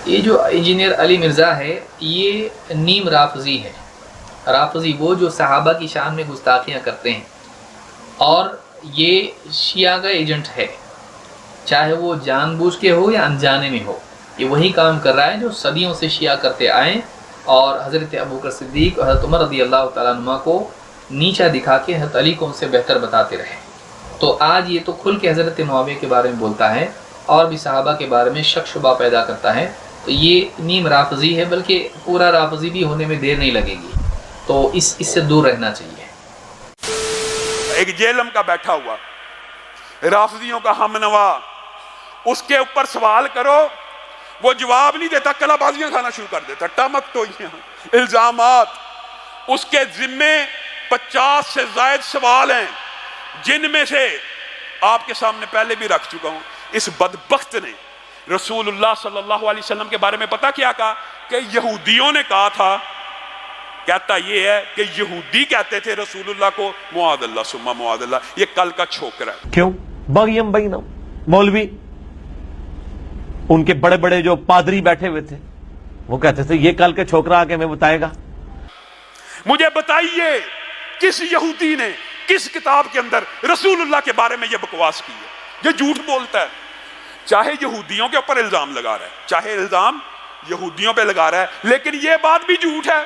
یہ جو انجینئر علی مرزا ہے یہ نیم رافضی ہے. رافضی وہ جو صحابہ کی شان میں گستاخیاں کرتے ہیں، اور یہ شیعہ کا ایجنٹ ہے، چاہے وہ جان بوجھ کے ہو یا انجانے میں ہو. یہ وہی کام کر رہا ہے جو صدیوں سے شیعہ کرتے آئیں، اور حضرت ابوبکر صدیق اور حضرت عمر رضی اللہ تعالیٰ عنہ کو نیچا دکھا کے حضرت علی کو ان سے بہتر بتاتے رہے. تو آج یہ تو کھل کے حضرت معاویہ کے بارے میں بولتا ہے اور بھی صحابہ کے بارے میں شک شبہ پیدا کرتا ہے. تو یہ نیم رافضی ہے، بلکہ پورا رافضی بھی ہونے میں دیر نہیں لگے گی. تو اس سے دور رہنا چاہیے. ایک جیلم کا بیٹھا ہوا رافضیوں کا ہم نوا، اس کے اوپر سوال کرو وہ جواب نہیں دیتا، کلا بازیاں کھانا شروع کر دیتا. ٹمک تو الزامات، اس کے ذمے 50 سے زائد سوال ہیں، جن میں سے آپ کے سامنے پہلے بھی رکھ چکا ہوں. اس بدبخت نے رسول اللہ صلی اللہ علیہ وسلم کے بارے میں پتہ کیا کہا؟ کہ یہودیوں نے کہا تھا. کہتا یہ ہے کہ یہودی کہتے تھے رسول اللہ کو معاذ اللہ ثم معاذ اللہ، یہ کل کا چھوکرا ہے. کیوں؟ بغیم بینہم، مولوی ان کے بڑے بڑے جو پادری بیٹھے ہوئے تھے وہ کہتے تھے یہ کل کے چھوکرا آگے میں بتائے گا. مجھے بتائیے کس یہودی نے کس کتاب کے اندر رسول اللہ کے بارے میں یہ بکواس کی ہے؟ یہ جھوٹ بولتا ہے. چاہے یہودیوں کے اوپر الزام لگا رہا ہے، چاہے الزام یہودیوں پہ لگا رہا ہے، لیکن یہ بات بھی جھوٹ ہے.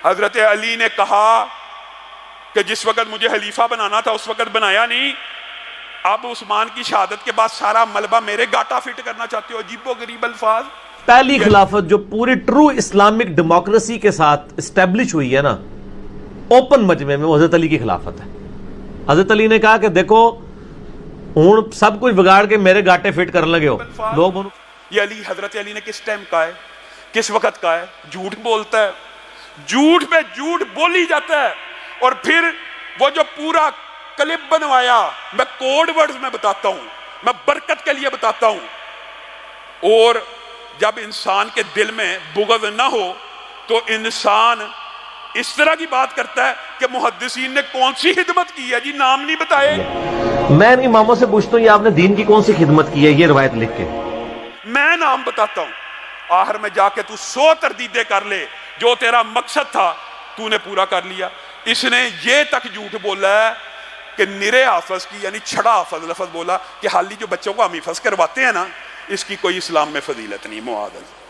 حضرت علی نے کہا کہ جس وقت مجھے خلیفہ بنانا تھا اس وقت بنایا نہیں، اب عثمان کی شہادت کے بعد سارا ملبہ میرے گاٹا فٹ کرنا چاہتے ہو. عجیب و غریب الفاظ. پہلی خلافت جو پوری ٹرو اسلامک ڈیموکریسی کے ساتھ اسٹیبلش ہوئی ہے نا اوپن مجمع میں، وہ حضرت علی کی خلافت ہے. حضرت علی نے کہا کہ دیکھو ہوں سب کچھ بگاڑ کے میرے گاٹے فٹ کرنے لگے ہو لوگ. یہ علی حضرت علی نے کس ٹائم کہا ہے، کس وقت کہا ہے؟ جھوٹ بولتا ہے، جھوٹ پہ جھوٹ بولی جاتا ہے. اور پھر وہ جو پورا کلپ بنوایا، میں کوڈ ورڈز میں بتاتا ہوں، میں برکت کے لیے بتاتا ہوں. اور جب انسان کے دل میں بغض نہ ہو تو انسان اس طرح کی بات کرتا ہے کہ محدثین نے کون سی خدمت کی ہے جی، نام نہیں بتائے. میں ان اماموں سے پوچھتا ہوں یہ آپ نے دین کی کون سی خدمت کی ہے، یہ روایت لکھ کے. میں نام بتاتا ہوں، آخر میں جا کے تو 100 تردیدیں کر لے، جو تیرا مقصد تھا تو نے پورا کر لیا. اس نے یہ تک جھوٹ بولا ہے کہ نرے حافظ کی یعنی چھڑا حافظ لفظ بولا کہ حالی جو بچوں کو ہم حفظ کرواتے ہیں نا، اس کی کوئی اسلام میں فضیلت نہیں. معاذ اللہ.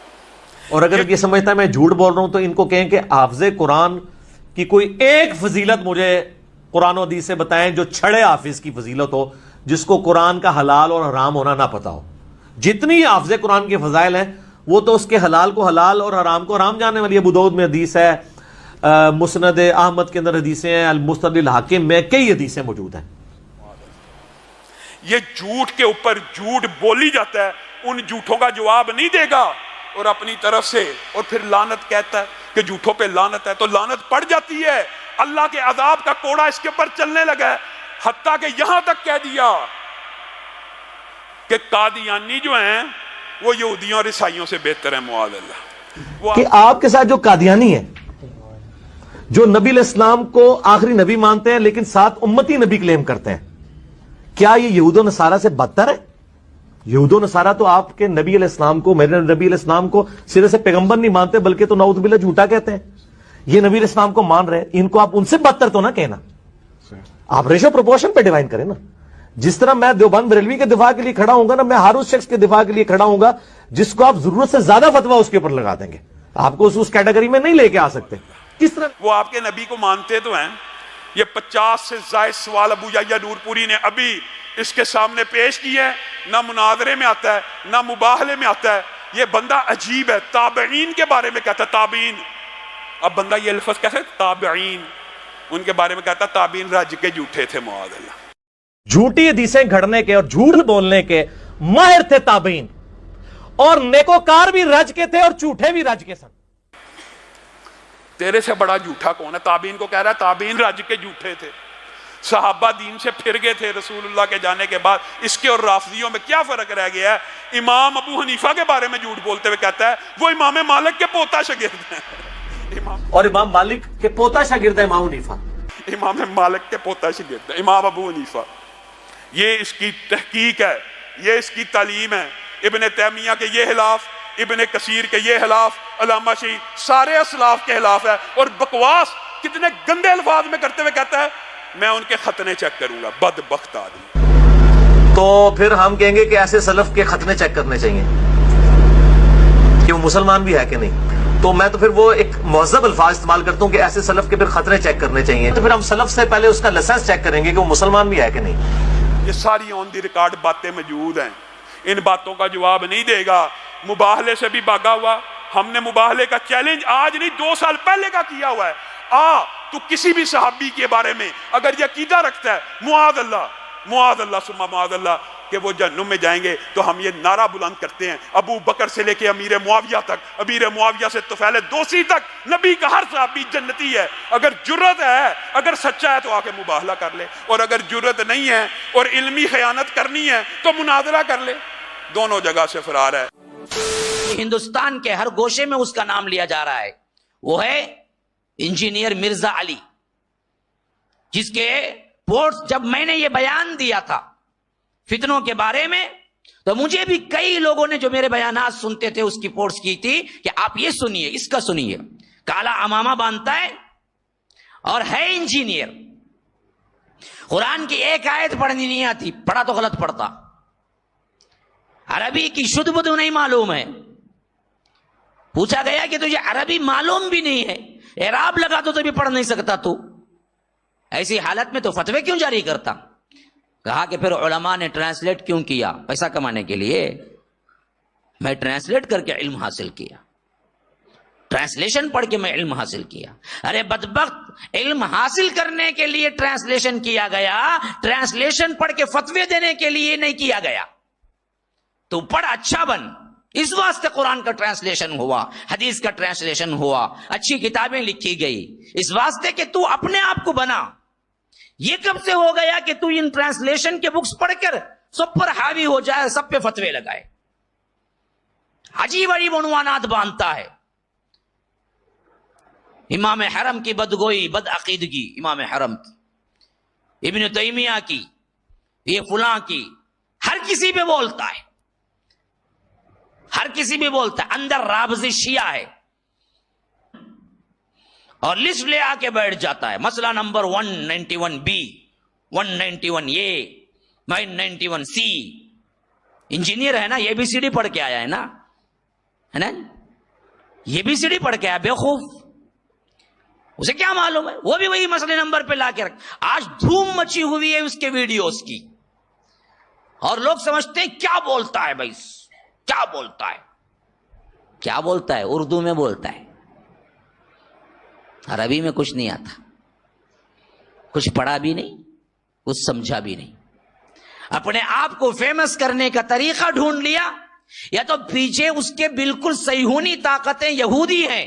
اور اگر یہ سمجھتا ہے میں جھوٹ بول رہا ہوں تو ان کو کہیں کہ حافظ قرآن کی کوئی ایک فضیلت مجھے قرآن و حدیث سے بتائیں جو چھڑے حافظ کی فضیلت ہو، جس کو قرآن کا حلال اور حرام ہونا نہ پتا ہو. جتنی حافظ قرآن کے فضائل ہیں وہ تو اس کے حلال کو حلال اور حرام کو حرام جاننے والی. ابو داؤد میں حدیث ہے، مسند احمد کے اندر حدیثیں ہیں، المستدرک الحاکم میں کئی حدیثیں موجود ہیں. یہ جھوٹ کے اوپر جھوٹ بولی جاتا ہے، ان جھوٹوں کا جواب نہیں دے گا اور اپنی طرف سے اور پھر لعنت کہتا ہے کہ جھوٹوں پہ لعنت ہے. تو لعنت پڑ جاتی ہے، اللہ کے عذاب کا کوڑا اس کے اوپر چلنے لگا ہے. حتیٰ کہ یہاں تک کہہ دیا کہ قادیانی جو ہیں وہ یہودیوں اور عیسائیوں سے بہتر ہیں. معاذ اللہ. کہ آپ کے ساتھ جو قادیانی ہے، جو نبی علیہ السلام کو آخری نبی مانتے ہیں لیکن ساتھ امتی نبی کلیم کرتے ہیں، کیا یہ یہود و نصارہ سے بدتر ہے؟ یہود و نصارہ تو آپ کے نبی علیہ السلام کو، میرے نبی علیہ السلام کو سرے سے پیغمبر نہیں مانتے بلکہ تو نعوذ باللہ جھوٹا کہتے ہیں. یہ نبی علیہ السلام کو مان رہے ہیں، ان کو آپ ان سے بدتر تو نہ کہنا. آپ ریشو پروپورشن پہ ڈیفائن کریں نا. جس طرح میں دیوبند بریلوی کے دفاع کے لیے کھڑا ہوں گا نا، میں ہر اس شخص کے دفاع کے لیے کھڑا ہوں گا جس کو آپ ضرورت سے زیادہ فتویٰ اس کے اوپر لگا دیں گے. آپ کو اس کیٹیگری میں نہیں لے کے آ سکتے. کس طرح وہ آپ کے نبی کو مانتے تو ہیں. یہ 50 سے زائد سوال ابو یحییٰ نور پوری نے ابھی اس کے سامنے پیش کی ہے. نہ مناظرے میں آتا ہے نہ مباہلے میں آتا ہے. یہ بندہ عجیب ہے. تابعین کے بارے میں کہتا ہے تابعین. اب بندہ یہ لفظ کہتا ہے تابعین، ان کے بارے میں کہتا ہے تابعین رج کے جھوٹے تھے. معاذ اللہ. جھوٹی حدیثیں گھڑنے کے اور جھوٹ بولنے کے ماہر تھے تابعین، اور نیکوکار بھی رج کے تھے اور جھوٹے بھی رج کے سن. تیرے سے بڑا جھوٹا کون ہے؟ تابعین کو کہہ رہا ہے تابعین رج کے جھوٹے تھے. صحابہ دین سے پھر گئے تھے رسول اللہ کے جانے کے بعد. اس کے اور رافضیوں میں کیا فرق رہ گیا ہے؟ امام ابو حنیفہ کے بارے میں جھوٹ بولتے ہوئے کہتا ہے وہ امام مالک کے پوتا شاگرد ہیں. اور امام مالک کے پوتا شاگرد ہے امام حنیفہ. امام مالک کے پوتا شاگرد ہے امام ابو حنیفہ. یہ اس کی تحقیق ہے، یہ اس کی تعلیم ہے. ابن تیمیہ کے یہ خلاف، ابن کثیر کے یہ خلاف، علامہ شہید، سارے اسلاف کے خلاف ہے، اور بکواس کتنے گندے الفاظ میں کرتے ہوئے کہتا ہے میں ان کے ختنے چیک کروں گا، بدبخت آدمی۔ تو پھر ہم کہیں گے کہ ایسے سلف کے ختنے چیک کرنے چاہیے کہ وہ مسلمان بھی ہے کہ نہیں، تو میں تو پھر وہ ایک مہذب الفاظ استعمال کرتا ہوں کہ ایسے سلف کے پھر خطرے چیک کرنے چاہیے، تو پھر ہم سلف سے پہلے اس کا لائسنس چیک کریں گے کہ وہ مسلمان بھی ہے کہ نہیں۔ یہ ساری آن دی ریکارڈ باتیں موجود ہیں، ان باتوں کا جواب نہیں دے گا۔ مباہلے سے بھی بھاگا ہوا، ہم نے مباہلے کا چیلنج آج نہیں 2 سال پہلے کا کیا ہوا ہے۔ تو کسی بھی صحابی کے بارے میں اگر یہ عقیدہ رکھتا ہے معاذ اللہ ثم معاذ اللہ کہ وہ جہنم میں جائیں گے، تو ہم یہ نعرہ بلند کرتے ہیں، ابو بکر سے لے کے امیر معاویہ تک، امیر معاویہ سے طفیل دوسی تک، نبی کا ہر صحابی جنتی ہے۔ اگر جرت ہے، اگر سچا ہے تو آ کے مباہلہ کر لے، اور اگر جرت نہیں ہے اور علمی خیانت کرنی ہے تو مناظرہ کر لے، دونوں جگہ سے فرار ہے۔ ہندوستان کے ہر گوشے میں اس کا نام لیا جا رہا ہے، وہ ہے انجینئر مرزا علی، جس کے پورٹس، جب میں نے یہ بیان دیا تھا فتنوں کے بارے میں، تو مجھے بھی کئی لوگوں نے جو میرے بیانات سنتے تھے اس کی پورٹس کی تھی کہ آپ یہ سنیے، اس کا سنیے، کالا امامہ باندھتا ہے اور ہے انجینئر، قرآن کی ایک آیت پڑھنی نہیں آتی، پڑھا تو غلط پڑھتا، عربی کی شدھ بدھ نہیں معلوم ہے، پوچھا گیا کہ تجھے عربی معلوم بھی نہیں ہے، اعراب لگا تو بھی پڑھ نہیں سکتا، تو ایسی حالت میں تو فتوے کیوں جاری کرتا؟ کہا کہ پھر علماء نے ٹرانسلیٹ کیوں کیا؟ پیسہ کمانے کے لیے۔ میں ٹرانسلیٹ کر کے علم حاصل کیا، ٹرانسلیشن پڑھ کے میں علم حاصل کیا۔ ارے بدبخت، علم حاصل کرنے کے لیے ٹرانسلیشن کیا گیا، ٹرانسلیشن پڑھ کے فتوے دینے کے لیے نہیں کیا گیا۔ تو پڑھ اچھا بن، اس واسطے قرآن کا ٹرانسلیشن ہوا، حدیث کا ٹرانسلیشن ہوا، اچھی کتابیں لکھی گئی، اس واسطے کہ تو اپنے آپ کو بنا۔ یہ کب سے ہو گیا کہ تو ان ٹرانسلیشن کے بکس پڑھ کر سب پر حاوی ہو جائے، سب پہ فتوے لگائے، عجیب عجیب عنوانات باندھتا ہے، امام حرم کی بدگوئی، بد عقیدگی امام حرم کی، ابن تیمیہ کی، یہ فلاں کی، ہر کسی پہ بولتا ہے، ہر کسی بھی بولتا ہے، اندر رابضی شیعہ ہے، اور لسٹ لے آ کے بیٹھ جاتا ہے، مسئلہ number 191B 191A 991C، engineer ہے نا، یہ بھی CD پڑھ کے آیا ہے نا، یہ بھی CD پڑھ کے آیا، بیوقوف، اسے کیا معلوم ہے؟ وہ بھی وہی مسئلے نمبر پہ لا کے رکھ، آج دھوم مچی ہوئی ہے اس کے ویڈیوز کی، اور لوگ سمجھتے ہیں کیا بولتا ہے بھائی، کیا بولتا ہے، کیا بولتا ہے؟ اردو میں بولتا ہے، عربی میں کچھ نہیں آتا، کچھ پڑھا بھی نہیں، کچھ سمجھا بھی نہیں، اپنے آپ کو فیمس کرنے کا طریقہ ڈھونڈ لیا، یا تو پیچھے اس کے بالکل صہیونی طاقتیں یہودی ہیں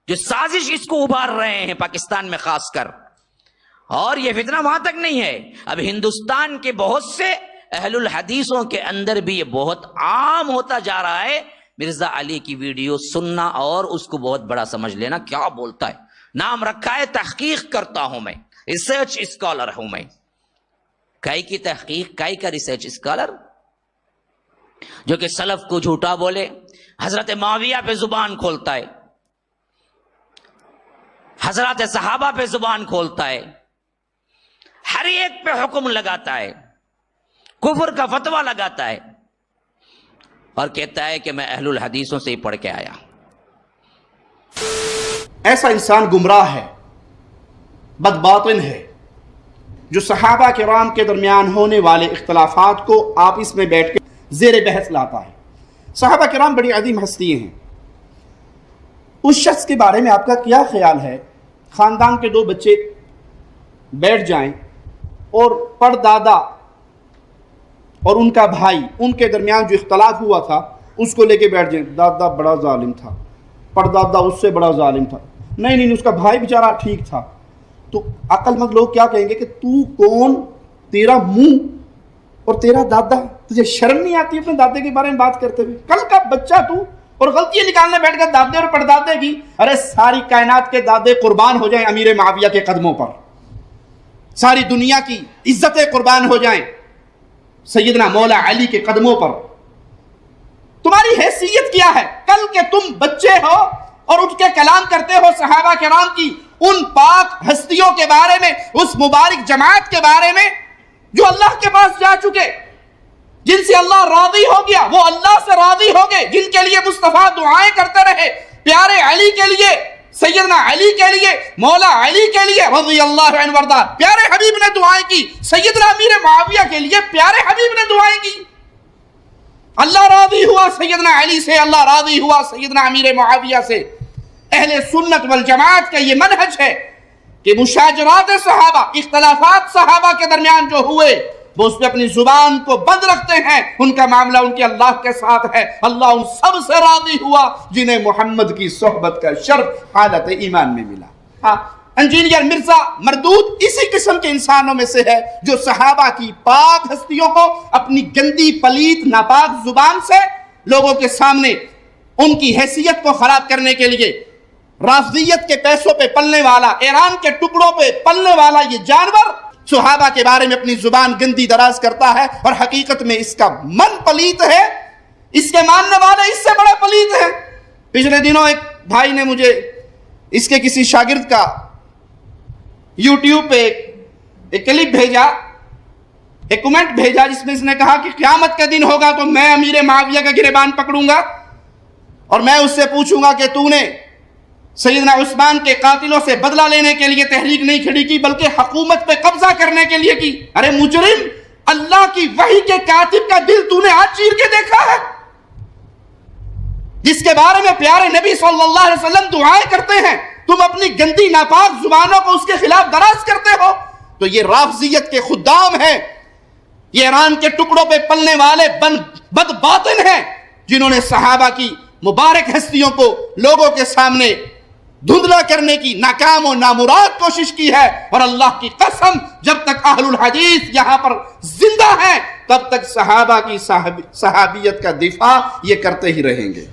جو سازش اس کو ابھار رہے ہیں پاکستان میں خاص کر، اور یہ فتنہ وہاں تک نہیں ہے، اب ہندوستان کے بہت سے اہل الحدیثوں کے اندر بھی یہ بہت عام ہوتا جا رہا ہے، مرزا علی کی ویڈیو سننا اور اس کو بہت بڑا سمجھ لینا، کیا بولتا ہے، نام رکھا ہے تحقیق کرتا ہوں میں، ریسرچ اسکالر ہوں میں، کائی کی تحقیق، کائی کا ریسرچ اسکالر، جو کہ سلف کو جھوٹا بولے، حضرت معاویہ پہ زبان کھولتا ہے، حضرات صحابہ پہ زبان کھولتا ہے، ہر ایک پہ حکم لگاتا ہے، کفر کا فتویٰ لگاتا ہے، اور کہتا ہے کہ میں اہل الحدیثوں سے ہی پڑھ کے آیا۔ ایسا انسان گمراہ ہے، بدباطن ہے، جو صحابہ کرام کے درمیان ہونے والے اختلافات کو آپس میں بیٹھ کے زیر بحث لاتا ہے۔ صحابہ کرام بڑی عظیم ہستیاں ہیں، اس شخص کے بارے میں آپ کا کیا خیال ہے؟ خاندان کے 2 بچے بیٹھ جائیں اور پردادا اور ان کا بھائی، ان کے درمیان جو اختلاف ہوا تھا اس کو لے کے بیٹھ جائیں، دادا بڑا ظالم تھا، پردادا اس سے بڑا ظالم تھا، نہیں اس کا بھائی بیچارہ ٹھیک تھا، تو عقل مند لوگ کیا کہیں گے کہ تو کون، تیرا منہ اور تیرا دادا، تجھے شرم نہیں آتی اپنے دادے کے بارے میں بات کرتے ہوئے؟ کل کا بچہ تو، اور غلطیاں نکالنے بیٹھ کر دادے اور پردادے کی، ارے ساری کائنات کے دادے قربان ہو جائیں امیر معاویہ کے قدموں پر، ساری دنیا کی عزتیں قربان ہو جائیں سیدنا مولا علی کے قدموں پر، تم تمہاری حیثیت کیا ہے؟ کل کے تم بچے ہو اور اٹھ کے کلام کرتے ہو صحابہ کرام کی ان پاک ہستیوں کے بارے میں، اس مبارک جماعت کے بارے میں جو اللہ کے پاس جا چکے، جن سے اللہ راضی ہو گیا، وہ اللہ سے راضی ہو گئے، جن کے لیے مصطفیٰ دعائیں کرتے رہے، پیارے علی کے لیے، سیدنا علی کے لیے، مولا علی کے لیے رضی اللہ عنہ وارضاہ پیارے حبیب نے دعائیں کی، سیدنا امیر معاویہ کے لیے پیارے حبیب نے دعائیں کی۔ اللہ راضی ہوا سیدنا علی سے، اللہ راضی ہوا سیدنا امیر معاویہ سے۔ اہل سنت والجماعت کا یہ منہج ہے کہ مشاجرات صحابہ، اختلافات صحابہ کے درمیان جو ہوئے، وہ اس پہ اپنی زبان کو بند رکھتے ہیں، ان کا معاملہ ان کے اللہ کے ساتھ ہے۔ اللہ ان سب سے راضی ہوا جنہیں محمد کی صحبت کا شرف حالت ایمان میں ملا۔ انجینئر مرزا مردود اسی قسم کے انسانوں میں سے ہے جو صحابہ کی پاک ہستیوں کو اپنی گندی پلیت ناپاک زبان سے لوگوں کے سامنے ان کی حیثیت کو خراب کرنے کے لیے، رافضیت کے پیسوں پہ پلنے والا، ایران کے ٹکڑوں پہ پلنے والا یہ جانور صحابہ کے بارے میں اپنی زبان گندی دراز کرتا ہے، اور حقیقت میں اس کا من پلیت ہے، اس کے ماننے والے اس سے بڑے پلیت ہیں۔ پچھلے دنوں ایک بھائی نے مجھے اس کے کسی شاگرد کا یوٹیوب پہ ایک کلپ بھیجا، ایک کمنٹ بھیجا جس میں اس نے کہا کہ قیامت کا دن ہوگا تو میں امیر معاویہ کا گریبان پکڑوں گا اور میں اس سے پوچھوں گا کہ تو نے سیدنا عثمان کے قاتلوں سے بدلہ لینے کے لیے تحریک نہیں کھڑی کی بلکہ حکومت پہ قبضہ کرنے کے لیے کی۔ ارے مجرم، اللہ کی وحی کے کاتب کا دل تو نے آج چیر کے دیکھا ہے، جس کے بارے میں پیارے نبی صلی اللہ علیہ وسلم دعائیں کرتے ہیں، تم اپنی گندی ناپاک زبانوں کو اس کے خلاف دراز کرتے ہو۔ تو یہ رافضیت کے خدام ہیں، یہ ایران کے ٹکڑوں پہ پلنے والے بد باطن ہیں، جنہوں نے صحابہ کی مبارک ہستیوں کو لوگوں کے سامنے دھندلا کرنے کی ناکام و نامراد کوشش کی ہے۔ اور اللہ کی قسم، جب تک اہل الحدیث یہاں پر زندہ ہیں تب تک صحابہ کی صحابیت کا دفاع یہ کرتے ہی رہیں گے۔